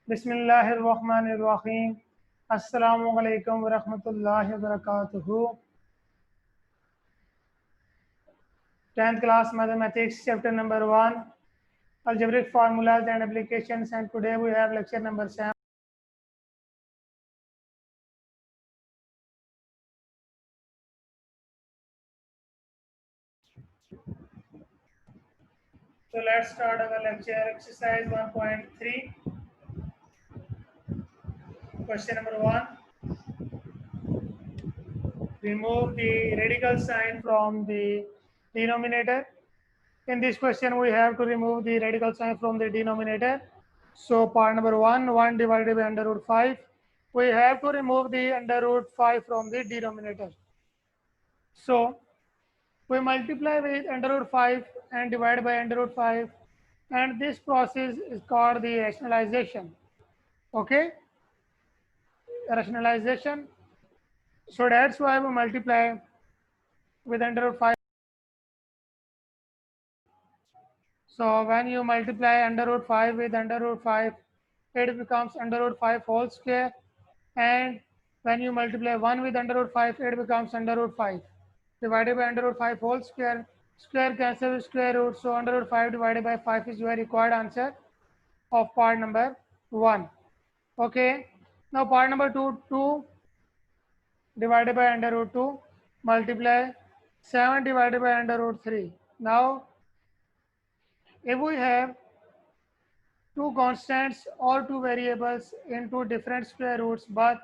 बिस्मिल्लाहिर्रहमानिर्रहीम। अस्सलामु अलैकुम वरहमतुल्लाहि वबरकातुहू। 10th class mathematics chapter number 1 algebraic formulas and applications, and today we have lecture number 7. So let's start our lecture. Exercise 1.3. Question number 1. Remove the radical sign from the denominator. In this question, we have to remove the radical sign from the denominator. So part number 1 divided by under root 5. We have to remove the under root 5 from the denominator. So we multiply with under root 5 and divide by under root 5, and this process is called the rationalization. Okay, rationalization. So that's why we multiply with under root 5. So when you multiply under root 5 with under root 5, it becomes under root 5 whole square, and when you multiply 1 with under root 5, it becomes under root 5 divided by under root 5 whole square. Square cancel with square root, so under root 5 divided by 5 is your required answer of part number 1. Okay, now part number 2, 2 divided by under root 2, multiply 7 divided by under root 3. Now if we have two constants or two variables in two different square roots, but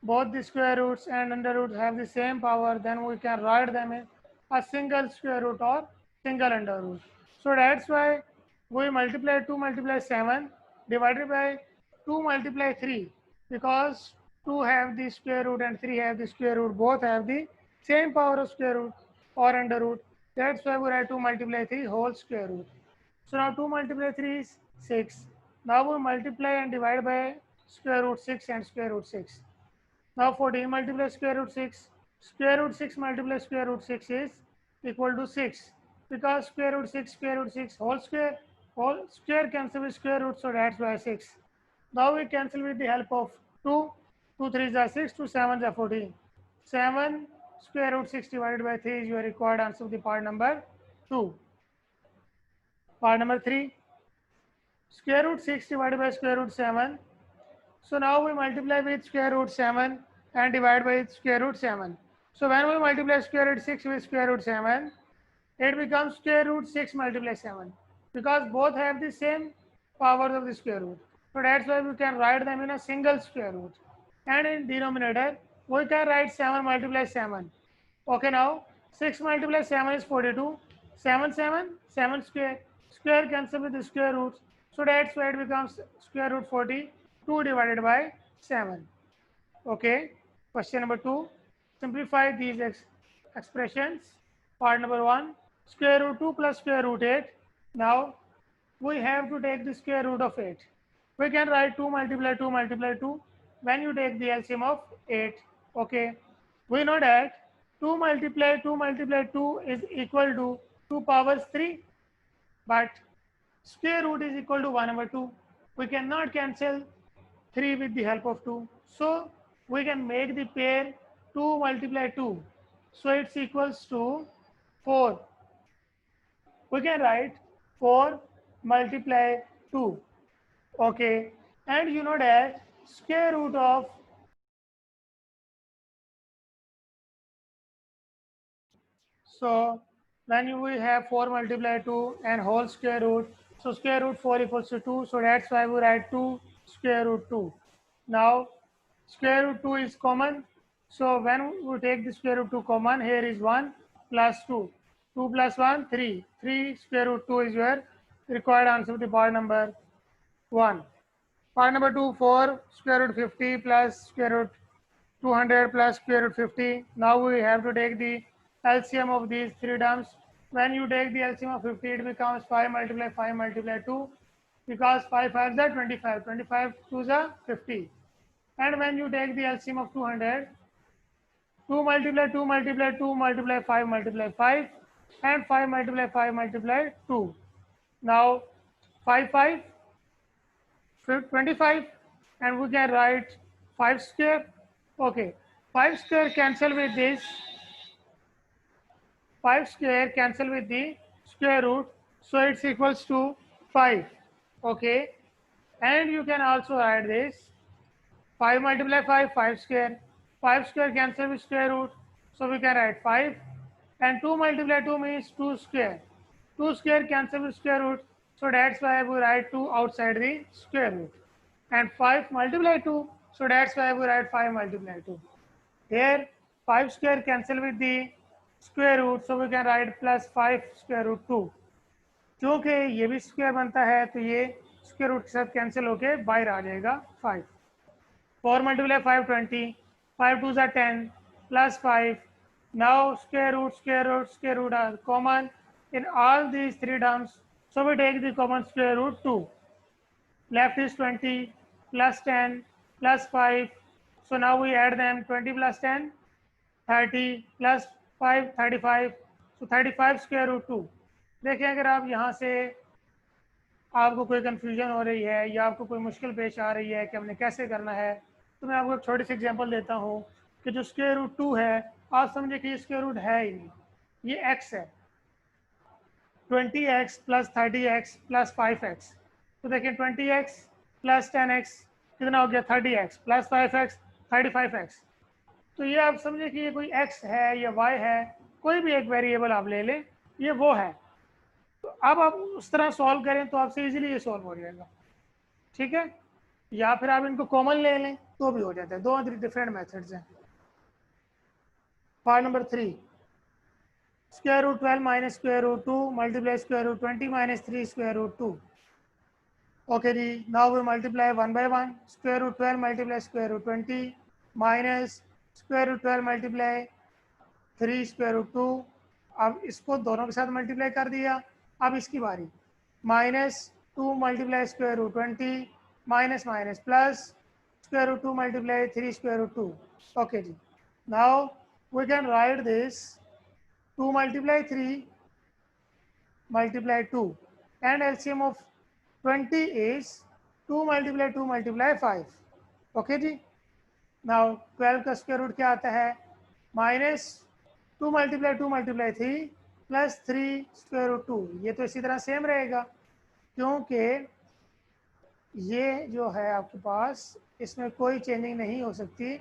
both the square roots and under root have the same power, then we can write them in a single square root or single under root. So that's why we multiply 2 multiply 7 divided by 2 multiply 3, because 2 have the square root and 3 have the square root, both have the same power of square root or under root. That's why we write 2 multiply 3 whole square root. So now 2 multiply 3 is 6. Now we multiply and divide by square root 6 and square root 6. Now 14 multiply square root 6. Square root 6 multiply square root 6 is equal to 6. Because square root 6 whole square cancel with square root, so that's why 6. Now we cancel with the help of 2. 2 3s are 6, 2 7s are 14. 7 square root 6 divided by 3 is your required answer of the part number 2. Part number 3, square root 6 divided by square root 7. So now we multiply with square root 7 and divide by square root 7. So when we multiply square root 6 with square root 7, it becomes square root 6 multiply 7, because both have the same powers of the square root. So that's why we can write them in a single square root. And in denominator, we can write 7 multiply 7. Okay, now 6 multiply 7 is 42. 7 7 square. Square cancel with the square roots. So that's why it becomes square root 42 divided by 7. Okay, question number 2. Simplify these expressions. Part number 1, square root 2 plus square root 8. Now we have to take the square root of 8. We can write 2 multiply 2 multiply 2 when you take the LCM of 8. Okay, we know that 2 multiply 2 multiply 2 is equal to 2 powers 3, but square root is equal to 1 over 2. We cannot cancel 3 with the help of 2. So we can make the pair 2 multiply 2. So it's equals to 4. We can write 4 multiply 2. Okay, and you know that square root of, so when we have 4 multiply 2 and whole square root, so square root 4 equals to 2, so that's why we write 2 square root 2. Now square root 2 is common, so when we take the square root 2 common, here is 1 plus 2. 2 plus 1, 3. 3 square root 2 is your required answer of the part number 1. Part number 2, 4 square root 50 plus square root 200 plus square root 50. Now we have to take the LCM of these three terms. When you take the LCM of 50, it becomes 5 multiply 2, because 5 5s are 25, 25 2s are 50. And when you take the LCM of 200, 2 multiply 2 multiply 2 multiply 5 multiply 5, and 5 multiply 5 multiply 2. Now 5 5 25 and we can write 5 square. Okay, 5 square cancel with this, 5 square cancel with the square root, so it's equals to 5. Okay, and you can also write this 5 multiply 5, 5 square. 5 square cancel with square root, so we can write 5. And 2 multiply 2 means 2 square. 2 square cancel with square root, so that's why we write 2 outside the square root. And 5 multiply 2, so that's why we write 5 multiply 2. Here 5 square cancel with the square root, so we can write plus 5 square root 2. क्योंकि ये भी square बनता है तो ये square root के साथ cancel होके बाहर आ जाएगा 5. 4 multiply 5, 20. 5 2s are 10 plus 5. Now square root are common in all these three terms. So we take the common square root 2. Left is 20 plus 10 plus 5. So now we add them. 20 plus 10, 30 plus 5, 35. So 35 square root 2. देखिए अगर आप यहाँ से आपको कोई confusion हो रही है या आपको कोई मुश्किल पेश आ रही है कि हमने कैसे करना है, तो मैं आपको एक छोटी सी एग्जांपल देता हूँ कि जो स्क्वायर रूट 2 है, आप समझे कि ये स्क्वायर रूट है ही नहीं, ये x है. 20x plus 30x plus 5x. तो देखिए 20x प्लस 10x कितना हो गया 30x प्लस 5x 35x. तो ये आप समझे कि ये कोई x है या y है, कोई भी एक वेरिएबल आप ले लें, ये वो है. तो अब आप उस तरह सॉल्व करें तो आपसे इजीली ये सॉल्व हो जाएगा. ठीक है, या फिर आप इनको कॉमन ले लें तो भी हो जाता है. दो डिफरेंट मेथड्स हैं. Part number 3, square root 12 minus square root 2 multiply square root 20 minus 3 square root 2. Okay जी, now we multiply one by one. Square root 12 multiply square root 20 minus square root 12 multiply 3 square root 2. अब इसको दोनों के साथ multiply कर दिया. अब इसकी बारी. Minus 2 multiply square root 20 minus minus plus square root 2 multiply 3 square root 2. Okay जी, now we can write this 2 multiply 3 multiply 2 and LCM of 20 is 2 multiply 2 multiply 5. Okay जी, नाउ 12 का स्क्वायर रूट क्या आता है, minus 2 multiply 2 multiply 3 plus 3 square root 2. ये तो इसी तरह सेम रहेगा क्योंकि ये जो है आपके पास इसमें कोई चेंजिंग नहीं हो सकती.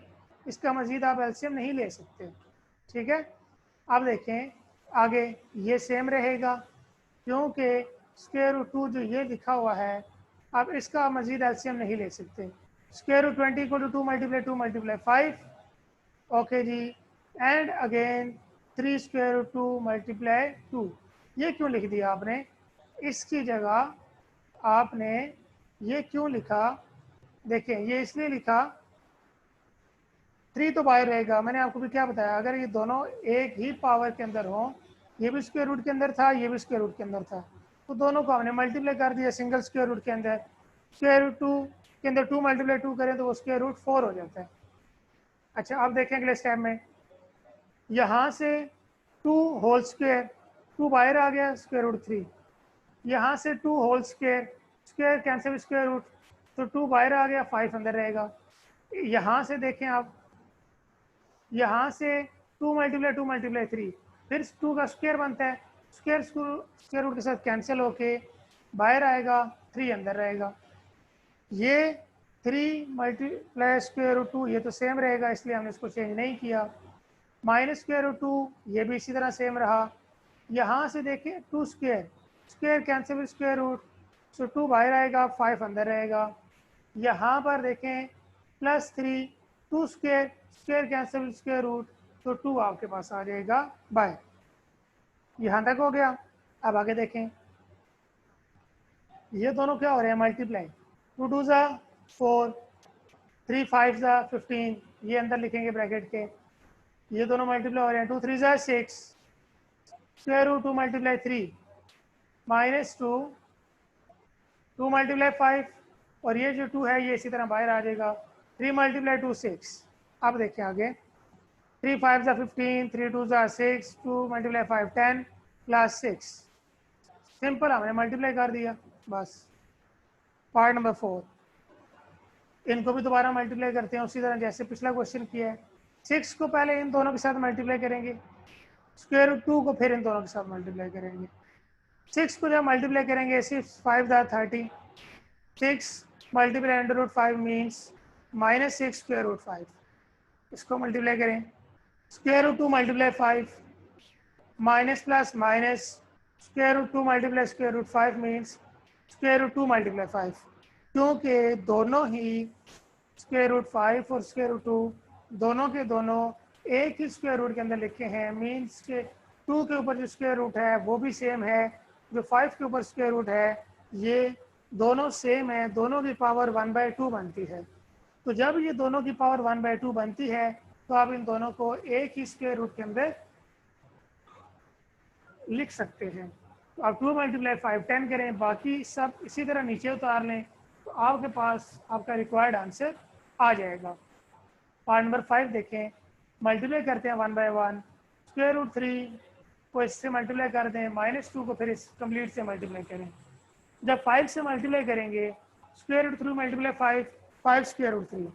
इसका मज़ीद आप एलसीएम नहीं ले सकते. ठीक है, अब देखें आगे ये सेम रहेगा क्योंकि स्क्वायर रूट 2 जो ये लिखा हुआ है, आप इसका मज़ीद एलसीएम नहीं ले सकते. Square root 20 equal to 2 multiply 5. Okay जी, and again 3 square root 2 multiply 2. ये क्यों लिख दिया आपने, इसकी जगह आपने ये क्यों लिखा, देखें ये इसलिए लिखा 3 तो बाहर रहेगा. मैंने आपको भी क्या बताया, अगर ये दोनों एक ही पावर के अंदर हों, ये भी स्क्वायर रूट के अंदर था, ये भी स्क्वायर रूट के अंदर था, तो दोनों को हमने मल्टीप्लाई कर दिया सिंगल स्क्वायर रूट के अंदर. स्क्वायर रूट 2 के अंदर 2 मल्टीप्लाई 2 करें तो वो स्क्वायर रूट 4 हो जाता है. अच्छा, अब देखें अगले स्टेप में, यहाँ से 2 होल स्क्वायर, 2 बाहर आ गया स्क्वायर रूट 3. यहाँ से 2 whole square, square cancel square root, तो 2 बाहर आ गया 5 अंदर रहेगा. यहाँ से देखें आप, यहाँ से 2 मल्टीप्लाई 3 फिर 2 का स्क्वायर बनता है, स्क्वायर रूट के साथ कैंसिल होके बाहर आएगा, 3 अंदर रहेगा. ये 3 मल्टीप्लाई स्क्वायर रूट 2 ये तो सेम रहेगा, इसलिए हमने इसको चेंज नहीं किया. माइनस स्क्वायर रूट 2 ये भी इसी तरह सेम रहा. यहाँ से देखें 2 square, square cancel square root, so 2 बाहर आएगा 5 अंदर रहेगा. यहाँ पर देखें plus 3 2 square, square cancel square root, तो 2 आपके पास आ जाएगा बाय. यहाँ तक हो गया. अब आगे देखें, ये दोनों क्या हो रहे हैं मल्टीप्लाई. 2 2 ज़ा 4, 3 5 ज़ा 15, ये अंदर लिखेंगे ब्रैकेट के. ये दोनों मल्टीप्लाई हो रहे हैं. 2 3 ज़ा 6, square root 2 multiply 3 minus 2 2 multiply 5, और ये जो 2 है ये इसी तरह बाहर आ जाएगा. 3 मल्टीप्लाई 2 6. अब देखें आगे, 3 5 ज़ा 15, 3 2 ज़ा 6, 2 मल्टीप्लाई 5 10 प्लस 6. सिंपल हमने मल्टीप्लाई कर दिया बस. पार्ट नंबर 4, इनको भी दोबारा मल्टीप्लाई करते हैं उसी तरह जैसे पिछला क्वेश्चन किया है। 6 को पहले इन दोनों के साथ मल्टीप्लाई करेंगे, स्क्वायर रूट 2 को फिर इन दोनों के साथ मल्टीप्लाई करेंगे। 6 को जब मल्टीप्लाई करेंगे 6 5 30, 6 multiply under root 5 means -6 square root 5। इसको मल्टीप्लाई करें, square root 2 multiply 5 minus plus minus square root 2 multiply square root 5 means square root 2 multiply 5। क्योंकि दोनों ही स्क्वायर रूट 5 और स्क्वायर रूट 2 दोनों के दोनों एक ही स्क्वायर रूट के अंदर लिखे हैं, मीन्स के 2 के ऊपर जो स्क्वायर रूट है वो भी सेम है, जो 5 के ऊपर स्क्वायर रूट है ये दोनों सेम है, दोनों की पावर 1/2 बनती है। तो जब ये दोनों की पावर 1/2 बनती है तो आप इन दोनों को एक ही स्क्वायर रूट के अंदर लिख सकते हैं। तो आप 2 × 5 10 करें, बाकी सब इसी तरह नीचे उतार लें तो आपके पास आपका रिक्वायर्ड आंसर आ जाएगा। पार्ट नंबर 5 देखें, मल्टीप्लाई करते हैं 1/1, स्क्वायर रूट 3 को इससे मल्टीप्लाई कर दें, -2 को फिर इस कंप्लीट से मल्टीप्लाई करें। जब 5 से मल्टीप्लाई करेंगे square root 3 × 5 5 square root 3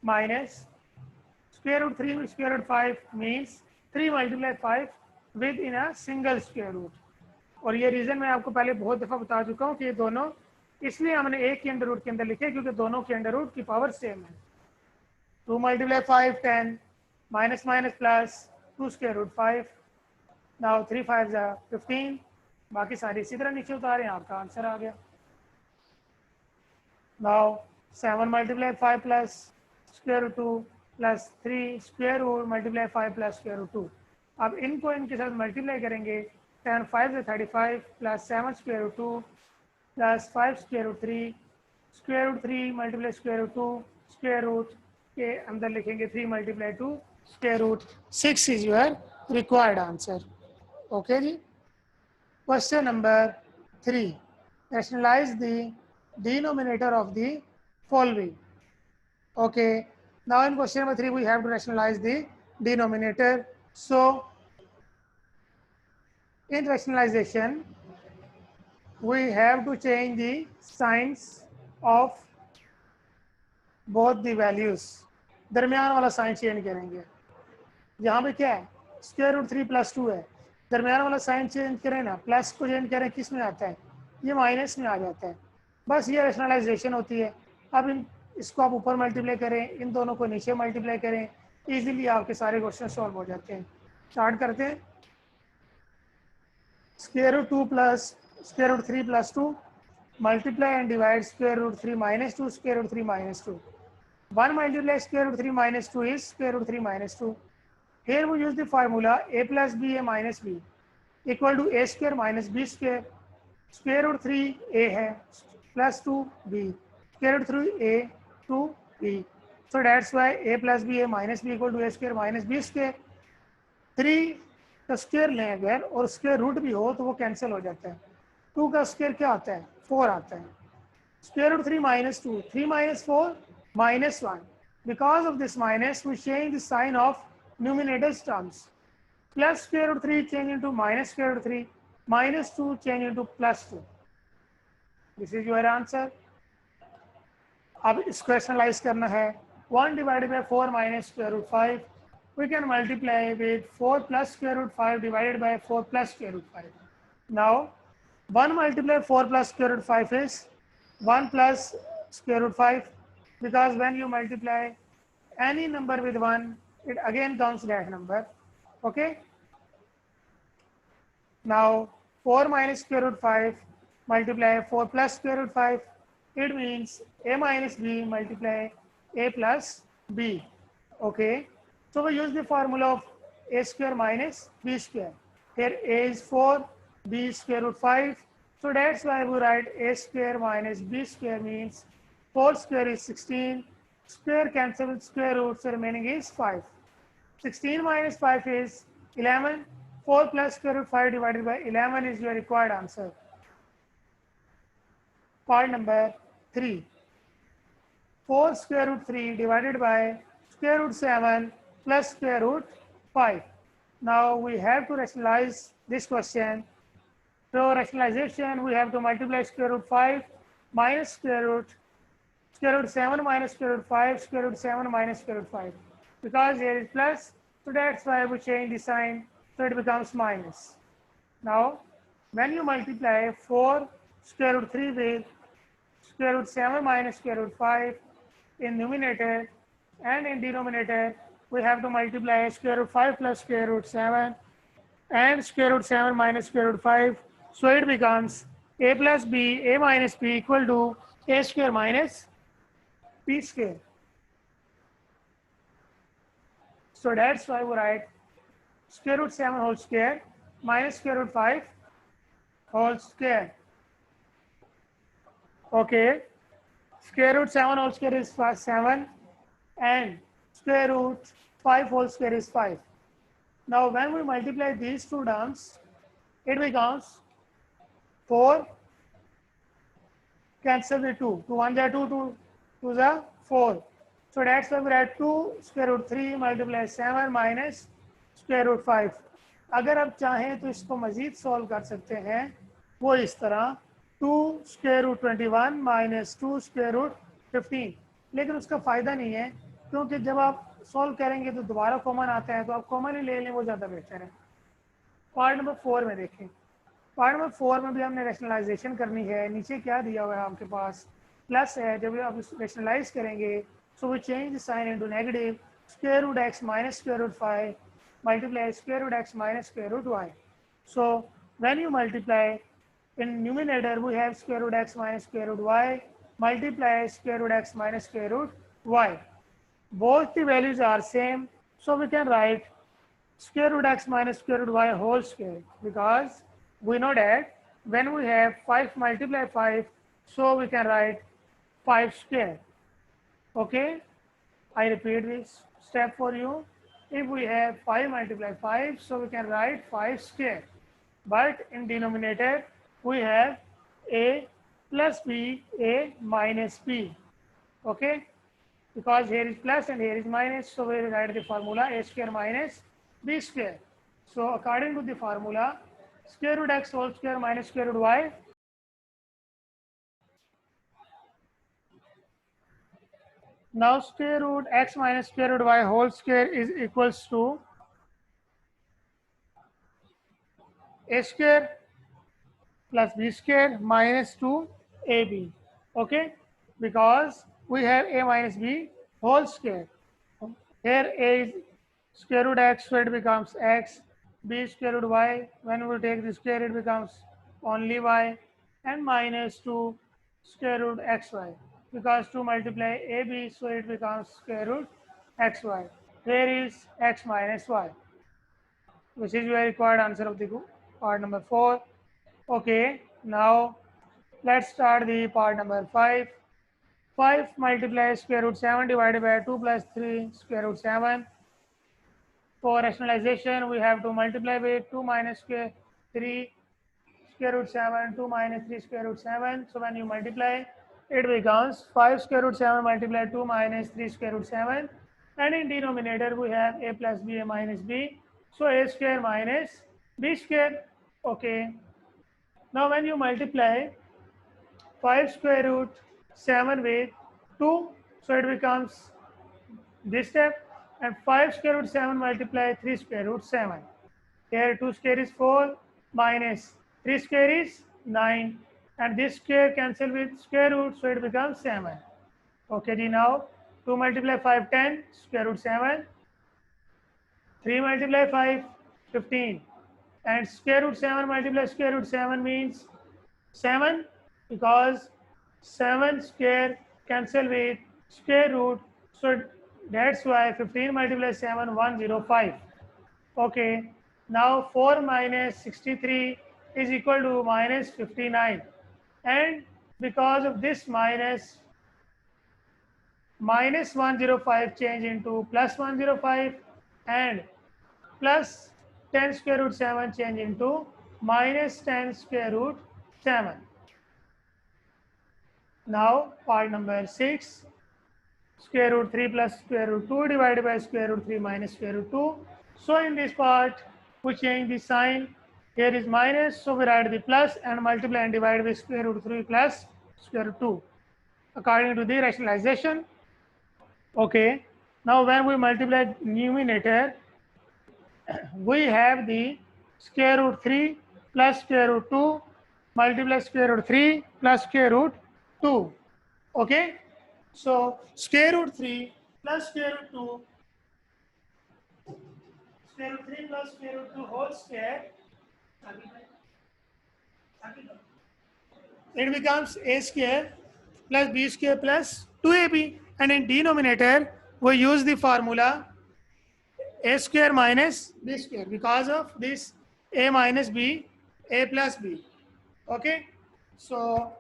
minus square root 3 square root 5 means 3 × 5 within a single square root. और ये रीज़न मैं आपको पहले बहुत दफ़ा बता चुका हूँ कि ये दोनों इसलिए हमने एक के अंडर रूट के अंदर लिखे क्योंकि दोनों के अंडर रूट की पावर सेम है। 2 × 5 10 minus minus plus 2 square root 5, now 3 5 15, बाकी सारी इसी तरह नीचे उतारें, आपका आंसर आ गया। Now 7 × 5 plus square root 2 plus 3 square root multiply 5 plus square root 2। अब इनको इनके साथ मल्टीप्लाई करेंगे, 10 5 35 plus 7 square root 2 plus 5 square root 3 square root 3 multiply square root 2 square root के अंदर लिखेंगे 3 × 2 square root 6 is your required answer. Okay जी। Question number 3, rationalize the denominator of the following. Okay, now in question number 3 we have to rationalize the denominator. So in rationalization we have to change the signs of both the values. दरमियान वाला sign change करेंगे। यहाँ पे क्या है, square root 3 + 2 है, दरमियान वाला साइन चेंज करें ना, प्लस को चेंज करें किस में आता है, ये माइनस में आ जाता है। बस ये रैशनलाइजेशन होती है। अब इसको आप ऊपर मल्टीप्लाई करें, इन दोनों को नीचे मल्टीप्लाई करें, इजीली आपके सारे क्वेश्चन सॉल्व हो जाते हैं। स्टार्ट करते हैं। Square root 2 plus square root 3 + 2 multiply and divide square root 3 - 2 square root 3 - 2। 1 × square root 3 - 2 is square root 3 - 2. Here we use the formula a plus b a minus b equal to a square minus b square. Square root 3 a है plus 2 b, square root 3 a 2 b. So that's why a plus b a minus b equal to a square minus b square. 3 का square लें अगर और square root भी हो तो वो cancel हो जाता है। 2 का स्क्वायर क्या आता है, 4 आता है। Square root 3 - 2, 3 - 4 -1. Because of this minus, we change the sign of numerator's terms. Plus square root 3 change into minus square root 3, -2 change into +2. This is your answer. अब इसको rationalize करना है। 1 / 4 - square root 5. We can multiply with 4 plus square root 5 divided by 4 plus square root 5. Now 1 × 4 plus square root 5 is 1 plus square root 5, because when you multiply any number with 1 it again comes that number. Okay, now 4 minus square root 5 multiply 4 plus square root 5, it means a minus b multiply a plus b. Okay, so we use the formula of a square minus b square. Here a is 4, b is square root 5. So that's why we write a square minus b square means 4 square is 16. Square cancel with square root, so remaining is 5. 16 minus 5 is 11. 4 plus square root 5 divided by 11 is your required answer. Part number 3. 4 square root 3 divided by square root 7 plus square root 5. Now we have to rationalize this question. So rationalization, we have to multiply square root 5 minus square root square root 7 minus square root 5, square root 7 minus square root 5. Because here is plus, so that's why we change the sign, so it becomes minus. Now, when you multiply 4 square root 3 with square root 7 minus square root 5 in numerator and in denominator, we have to multiply square root 5 plus square root 7 and square root 7 minus square root 5. So it becomes a plus b, a minus b equal to a square minus b square. So that's why we write square root 7 whole square minus square root 5 whole square. Okay, square root 7 whole square is 7 and square root 5 whole square is 5. Now when we multiply these two terms, it becomes 4, cancel the 2. 2 1 are 2, 2 2 are 4. So that's why we write 2 square root 3 multiply 7 minus square root 5. अगर आप चाहें तो इसको मज़ीद solve कर सकते हैं, वो इस तरह 2 square root 21 minus 2 square root 15, लेकिन उसका फ़ायदा नहीं है क्योंकि जब आप सॉल्व करेंगे तो दोबारा कॉमन आता है, तो आप कॉमन ही ले लें, वो ज़्यादा बेहतर है। पार्ट नंबर 4 में देखें। पार्ट नंबर 4 में भी हमने रैशनलाइजेशन करनी है। नीचे क्या दिया हुआ है आपके पास, प्लस है। जब आप रैशनलाइज करेंगे so we change the sign into negative, square root x minus square root 5 multiply square root x minus square root y. So when you multiply in numerator, we have square root x minus square root y multiply square root x minus square root y. Both the values are same, so we can write square root x minus square root y whole square, because we know that when we have 5 multiply 5, so we can write 5 square. Okay, I repeat this step for you. If we have 5 multiply 5, so we can write 5 square. But in denominator, we have a plus b, a minus b. Okay? Because here is plus and here is minus, so we will write the formula a square minus b square. So according to the formula, square root x whole square minus square root y. Now square root x minus square root y whole square is equals to a square plus b square minus 2ab. Okay, because we have a minus b whole square. Here a is square root x, so it becomes x. B square root y, when we take the square, it becomes only y, and minus 2 square root xy, because 2 multiply ab, so it becomes square root xy. Here is x minus y, which is your required answer of the part number 4. Okay, now let's start the part number 5. 5 multiply square root 7 divided by 2 plus 3 square root 7. For rationalization, we have to multiply with 2 minus square 3 square root 7, 2 minus 3 square root 7. So when you multiply, it becomes 5 square root 7 multiply 2 minus 3 square root 7. And in denominator, we have a plus b, a minus b. So a square minus b square. Okay. Now when you multiply 5 square root 7 with 2, so it becomes this step, and 5 square root 7 multiply 3 square root 7. Here 2 square is 4 minus 3 square is 9, and this square cancel with square root, so it becomes 7. Okay, now 2 multiply 5 10 square root 7, 3 multiply 5 15, and square root 7 multiply square root 7 means 7, because 7 square cancel with square root, so that's why 15 multiply 7 105. Okay, now 4 minus 63 is equal to minus 59, and because of this minus 105 change into plus 105, and plus 10 square root 7 change into minus 10 square root 7. Now part number 6, square root 3 plus square root 2 divided by square root 3 minus square root 2. So in this part, we change the sign. Here is minus, so we write the plus and multiply and divide with square root 3 plus square root 2. according to the rationalization. Okay, now when we multiply numerator, we have the square root 3 plus square root 2 multiply square root 3 plus square root 2. Okay, so square root 3 plus square root 2, square root 3 plus square root 2 whole square, it becomes a square plus b square plus 2ab, and in denominator we use the formula a square minus b square. Because of this a minus b, a plus b. Okay, so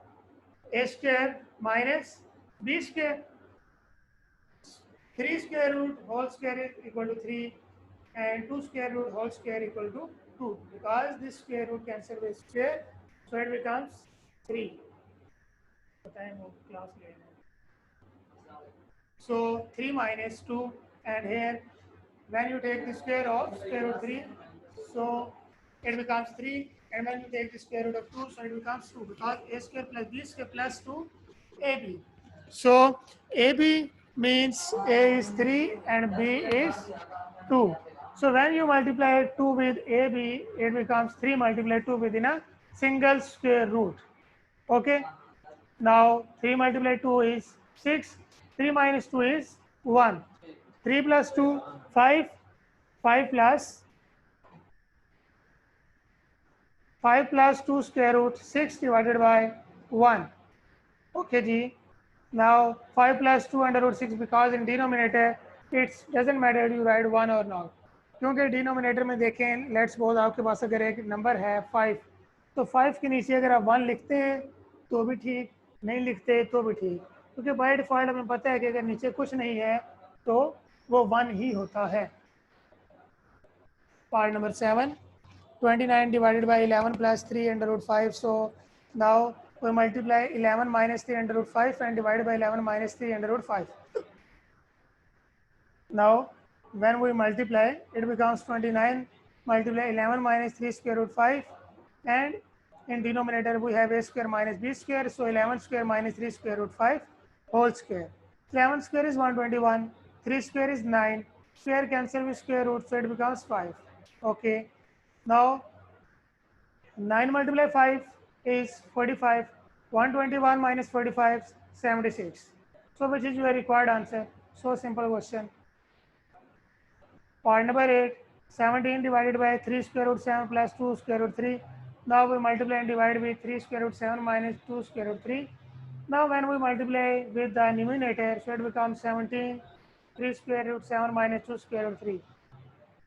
a square minus b square, 3 square root whole square is equal to 3 and 2 square root whole square equal to 2. Because this square root cancel with square, so it becomes 3. So 3 minus 2, and here when you take the square of square root 3, so it becomes 3, and when you take the square root of 2, so it becomes 2, because a square plus b square plus 2 ab. So ab means a is 3 and b is 2. So when you multiply 2 with ab, it becomes 3 multiplied 2 within a single square root. Okay, now 3 multiplied 2 is 6, 3 minus 2 is 1, 3 plus 2, 5, 5 plus 2 square root 6 divided by 1. Okay जी, now 5 plus 2 under root 6, because in denominator it doesn't matter you write 1 or not, क्योंकि denominator में देखें let's suppose आपके पास अगर एक number है 5, तो 5 के नीचे अगर आप 1 लिखते हैं तो भी ठीक, नहीं लिखते तो भी ठीक, क्योंकि बाय डिफ़ॉल्ट हमें पता है कि अगर नीचे कुछ नहीं है तो वो 1 ही होता है. Part number 7, 29 divided by 11 plus 3 under root 5. So now we multiply 11 minus 3 under root 5 and divide by 11 minus 3 under root 5. Now when we multiply, it becomes 29 multiply 11 minus 3 square root 5, and in denominator we have a square minus b square, so 11 square minus 3 square root 5 whole square. 11 square is 121, 3 square is 9, square cancel with square root, so it becomes 5. Okay, now 9 multiply 5 is 45, 121 minus 45, 76. So which is your required answer? So simple question. Point number 8, 17 divided by 3 square root 7 plus 2 square root 3. Now we multiply and divide with 3 square root 7 minus 2 square root 3. Now when we multiply with the numerator, so it becomes 17, 3 square root 7 minus 2 square root 3.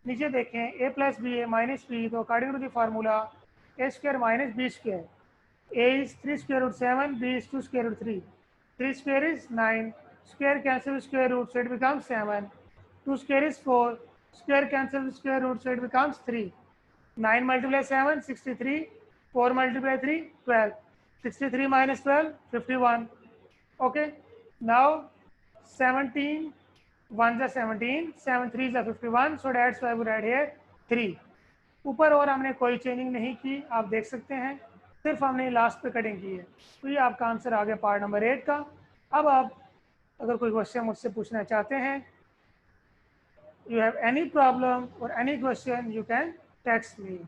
नीचे देखें a plus b a minus b, तो according to the formula a square minus b square, a is 3 square root 7, b is 2 square root 3. 3 square is 9, square cancel with square root, so it becomes 7. 2 square is 4, square cancel with square root, so it becomes 3. 9 multiply 7, 63, 4 multiply 3, 12. 63 minus 12, 51. Okay, now 17, 1 is 17, 7 3 is 51, so that's why we write here 3. ऊपर और हमने कोई changing नहीं की, आप देख सकते हैं, सिर्फ हमने लास्ट पे कटिंग की है. तो ये आपका आंसर आ गया पार्ट नंबर 8 का. अब आप अगर कोई क्वेश्चन मुझसे पूछना चाहते हैं, you have any problem or any question, you can text me.